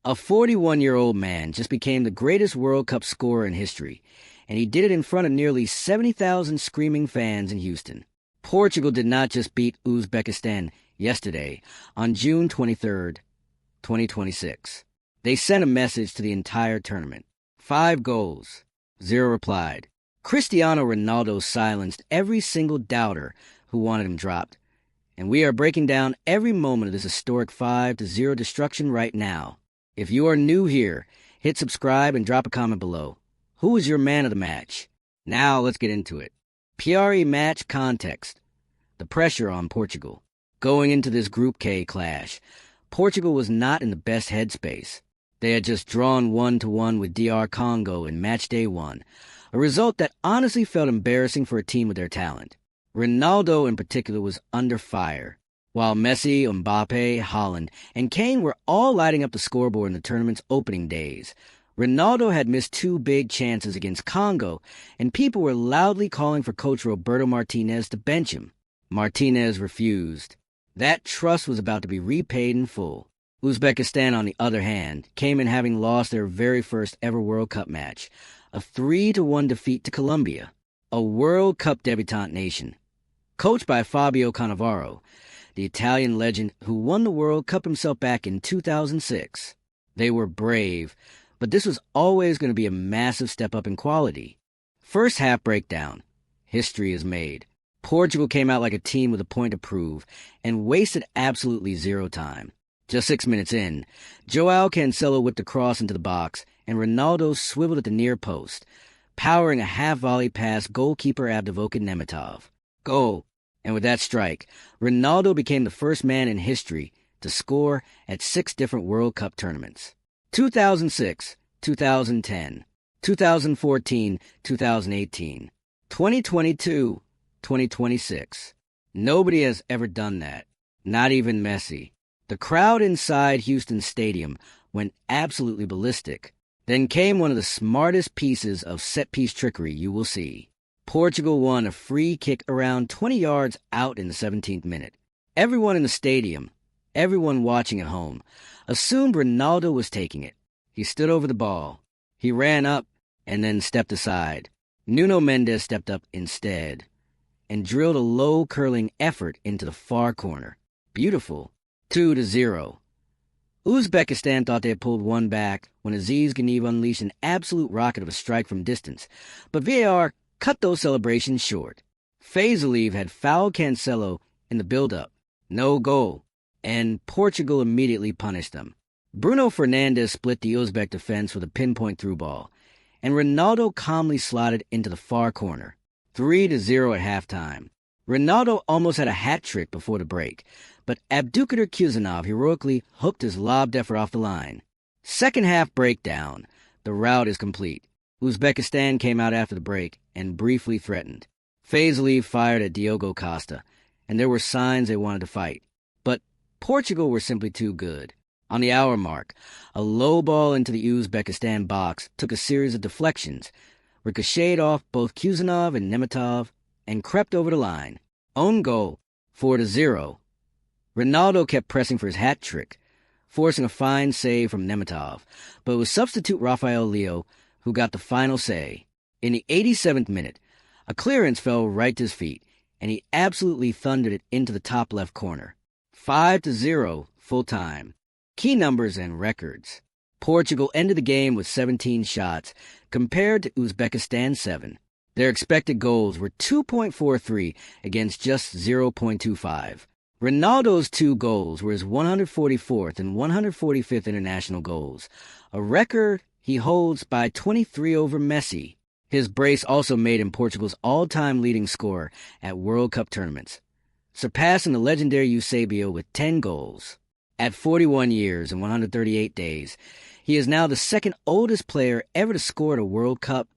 A 41-year-old man just became the greatest World Cup scorer in history, and he did it in front of nearly 70,000 screaming fans in Houston. Portugal did not just beat Uzbekistan yesterday, on June 23rd, 2026. They sent a message to the entire tournament. 5 goals, 0 replied. Cristiano Ronaldo silenced every single doubter who wanted him dropped. And we are breaking down every moment of this historic 5-0 destruction right now. If you are new here, hit subscribe and drop a comment below. Who was your man of the match? Now let's get into it. PRE match context. The pressure on Portugal. Going into this Group K clash, Portugal was not in the best headspace. They had just drawn 1-1 with DR Congo in Matchday 1, a result that honestly felt embarrassing for a team with their talent. Ronaldo in particular was under fire, while Messi, Mbappe, Haaland, and Kane were all lighting up the scoreboard in the tournament's opening days. Ronaldo had missed 2 big chances against Congo, and people were loudly calling for coach Roberto Martinez to bench him. Martinez refused. That trust was about to be repaid in full. Uzbekistan, on the other hand, came in having lost their very first ever World Cup match, a 3-1 defeat to Colombia, a World Cup debutant nation. Coached by Fabio Cannavaro, the Italian legend who won the World Cup himself back in 2006. They were brave, but this was always going to be a massive step up in quality. First half breakdown. History is made. Portugal came out like a team with a point to prove and wasted absolutely 0 time. Just 6 minutes in, João Cancelo whipped a cross into the box and Ronaldo swiveled at the near post, powering a half-volley past goalkeeper Abdivokin Nemetov. Goal. And with that strike, Ronaldo became the first man in history to score at 6 different World Cup tournaments. 2006, 2010, 2014, 2018, 2022, 2026. Nobody has ever done that. Not even Messi. The crowd inside Houston Stadium went absolutely ballistic. Then came one of the smartest pieces of set-piece trickery you will see. Portugal won a free kick around 20 yards out in the 17th minute. Everyone in the stadium, everyone watching at home, assumed Ronaldo was taking it. He stood over the ball. He ran up and then stepped aside. Nuno Mendes stepped up instead and drilled a low curling effort into the far corner. Beautiful. 2-0. Uzbekistan thought they had pulled one back when Aziz Ganiv unleashed an absolute rocket of a strike from distance, but VAR cut those celebrations short. Fazalev had fouled Cancelo in the build-up. No goal. And Portugal immediately punished them. Bruno Fernandes split the Uzbek defense with a pinpoint through ball, and Ronaldo calmly slotted into the far corner. 3-0 at halftime. Ronaldo almost had a hat trick before the break, but Abdulkadir Kuzanov heroically hooked his lobbed effort off the line. Second half breakdown. The rout is complete. Uzbekistan came out after the break and briefly threatened. Fazalev fired at Diogo Costa, and there were signs they wanted to fight. But Portugal were simply too good. On the hour mark, a low ball into the Uzbekistan box took a series of deflections, ricocheted off both Kuzanov and Nemetov, and crept over the line. Own goal, 4-0. Ronaldo kept pressing for his hat trick, forcing a fine save from Nemetov, but it was substitute Rafael Leo who got the final say. In the 87th minute, a clearance fell right to his feet, and he absolutely thundered it into the top left corner. 5-0 full time. Key numbers and records. Portugal ended the game with 17 shots, compared to Uzbekistan's 7. Their expected goals were 2.43 against just 0.25. Ronaldo's 2 goals were his 144th and 145th international goals, a record he holds by 23 over Messi. His brace also made him Portugal's all-time leading scorer at World Cup tournaments, surpassing the legendary Eusebio with 10 goals. At 41 years and 138 days, he is now the second oldest player ever to score at a World Cup,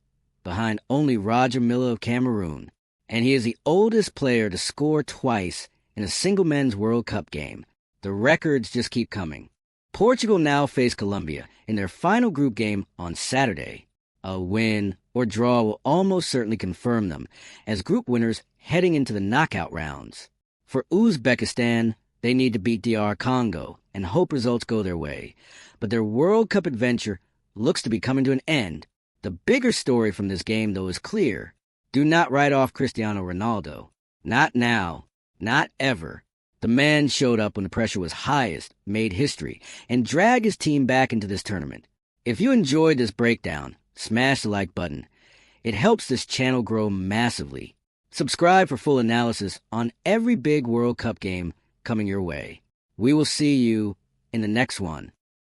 behind only Roger Milla of Cameroon. And he is the oldest player to score twice in a single men's World Cup game. The records just keep coming. Portugal now face Colombia in their final group game on Saturday. A win or draw will almost certainly confirm them as group winners heading into the knockout rounds. For Uzbekistan, They need to beat DR Congo and hope results go their way. But their World Cup adventure looks to be coming to an end. The bigger story from this game, though, is clear. Do not write off Cristiano Ronaldo. Not now. Not ever. The man showed up when the pressure was highest, made history, and dragged his team back into this tournament. If you enjoyed this breakdown, smash the like button. It helps this channel grow massively. Subscribe for full analysis on every big World Cup game coming your way. We will see you in the next one.